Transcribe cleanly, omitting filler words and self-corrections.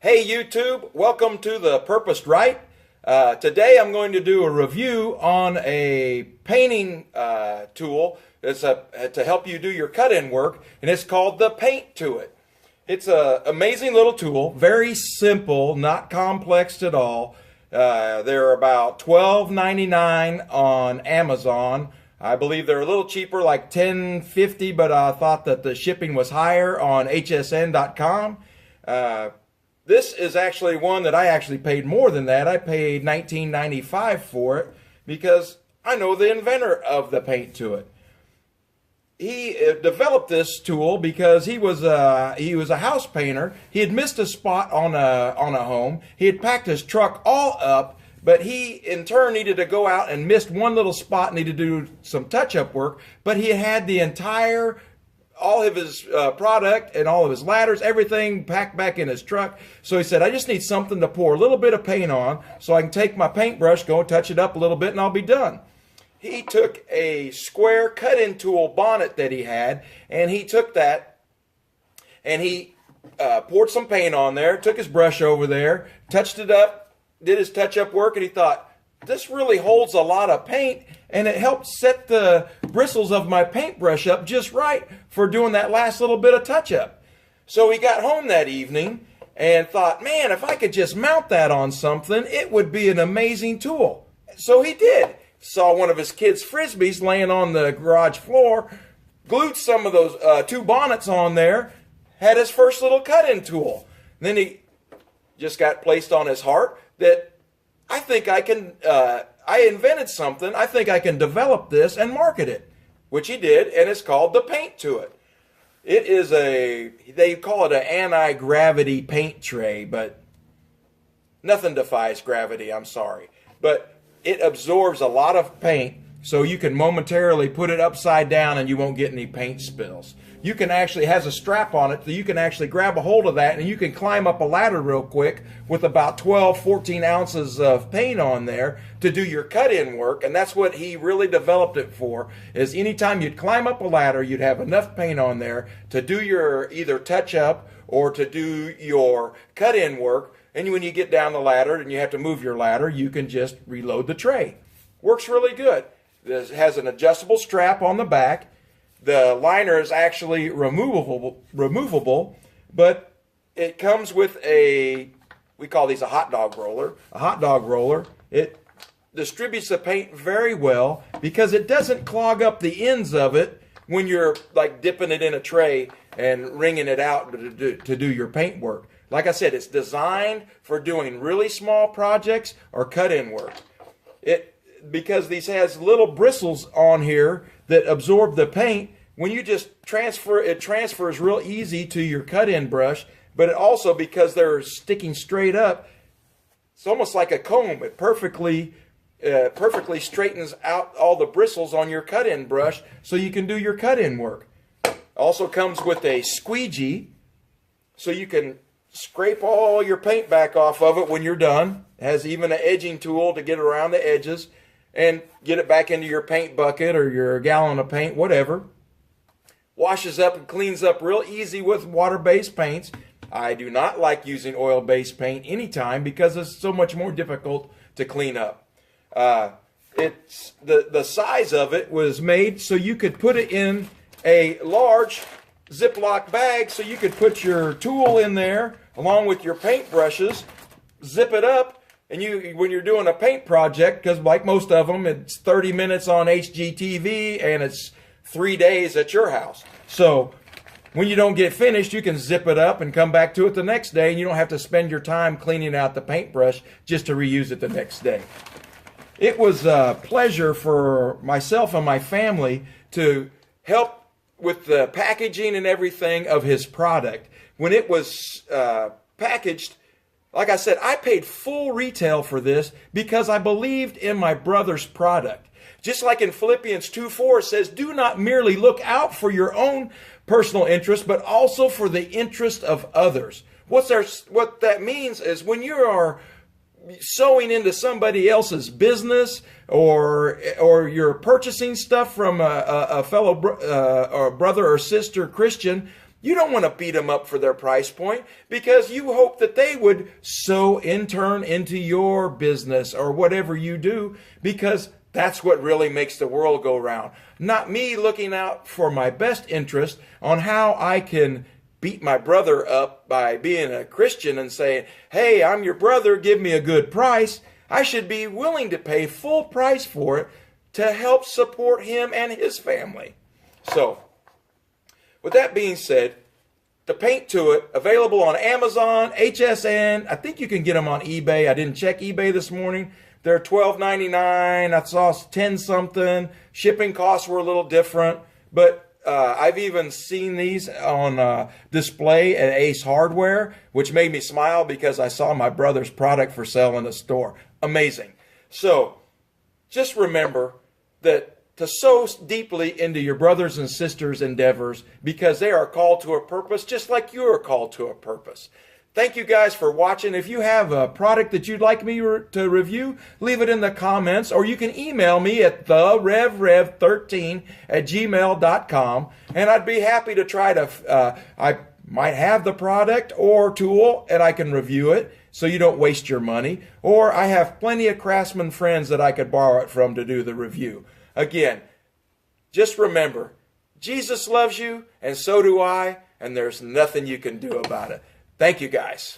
Hey YouTube, welcome to the Purposed Right. Today I'm going to do a review on a painting tool that's to help you do your cut-in work, and it's called the Paint To It. It's an amazing little tool, very simple, not complex at all. They're about $12.99 on Amazon. I believe they're a little cheaper, like $10.50, but I thought that the shipping was higher on hsn.com. This is actually one that I actually paid more than that. I paid $19.95 for it because I know the inventor of the Paint To It. He developed this tool because he was a house painter. He had missed a spot on a home. He had packed his truck all up, but he in turn needed to go out and missed one little spot, needed to do some touch-up work, but he had the entire all of his product and all of his ladders, everything packed back in his truck. So he said, I just need something to pour a little bit of paint on so I can take my paintbrush, go and touch it up a little bit, and I'll be done. He took a square cut-in tool bonnet that he had, and he took that and he poured some paint on there, took his brush over there, touched it up, did his touch-up work, and he thought, this really holds a lot of paint, and it helped set the bristles of my paintbrush up just right for doing that last little bit of touch-up. So he got home that evening and thought, man, if I could just mount that on something, it would be an amazing tool. So he did. Saw one of his kids' Frisbees laying on the garage floor, glued some of those two bonnets on there, had his first little cut-in tool. And then he just got placed on his heart that I think I can, I invented something, I think I can develop this and market it, which he did, and it's called the Paint To It. It is they call it an anti-gravity paint tray, but nothing defies gravity, I'm sorry. But it absorbs a lot of paint, so you can momentarily put it upside down and you won't get any paint spills. You can actually, has a strap on it, so you can actually grab a hold of that and you can climb up a ladder real quick with about 12, 14 ounces of paint on there to do your cut-in work. And that's what he really developed it for, is anytime you'd climb up a ladder, you'd have enough paint on there to do your either touch-up or to do your cut-in work. And when you get down the ladder and you have to move your ladder, you can just reload the tray. Works really good. This has an adjustable strap on the back. The liner is actually removable, but it comes with we call these a hot dog roller. A hot dog roller, it distributes the paint very well because it doesn't clog up the ends of it when you're like dipping it in a tray and wringing it out to do your paint work. Like I said, it's designed for doing really small projects or cut-in work. Because these has little bristles on here that absorb the paint, when you just it transfers real easy to your cut-in brush, but it also, because they're sticking straight up, it's almost like a comb. It perfectly straightens out all the bristles on your cut-in brush so you can do your cut-in work. Also comes with a squeegee, so you can scrape all your paint back off of it when you're done. It has even an edging tool to get around the edges and get it back into your paint bucket or your gallon of paint, whatever. Washes up and cleans up real easy with water-based paints. I do not like using oil-based paint anytime because it's so much more difficult to clean up. It's the size of it was made so you could put it in a large Ziploc bag, so you could put your tool in there along with your paint brushes, zip it up, and when you're doing a paint project, because like most of them, it's 30 minutes on HGTV and it's 3 days at your house. So when you don't get finished, you can zip it up and come back to it the next day, and you don't have to spend your time cleaning out the paintbrush just to reuse it the next day. It was a pleasure for myself and my family to help with the packaging and everything of his product. When it was packaged, like I said, I paid full retail for this because I believed in my brother's product. Just like in Philippians 2:4 says, do not merely look out for your own personal interest, but also for the interest of others. What that means is when you are sewing into somebody else's business, or you're purchasing stuff from a fellow or brother or sister Christian, You don't want to beat them up for their price point because you hope that they would sow in turn into your business or whatever you do, because that's what really makes the world go round. Not me looking out for my best interest on how I can beat my brother up by being a Christian and saying, hey, I'm your brother, give me a good price. I should be willing to pay full price for it to help support him and his family. So, with that being said, the Paint To It, available on Amazon, HSN. I think you can get them on eBay. I didn't check eBay this morning. They're $12.99. I saw 10 something. Shipping costs were a little different, but I've even seen these on display at Ace Hardware, which made me smile because I saw my brother's product for sale in the store. Amazing. So just remember that to sow deeply into your brothers and sisters' endeavors, because they are called to a purpose just like you are called to a purpose. Thank you guys for watching. If you have a product that you'd like me to review, leave it in the comments, or you can email me at therevrev13@gmail.com, and I'd be happy to try to, I might have the product or tool and I can review it so you don't waste your money, or I have plenty of craftsman friends that I could borrow it from to do the review. Again, just remember, Jesus loves you, and so do I, and there's nothing you can do about it. Thank you, guys.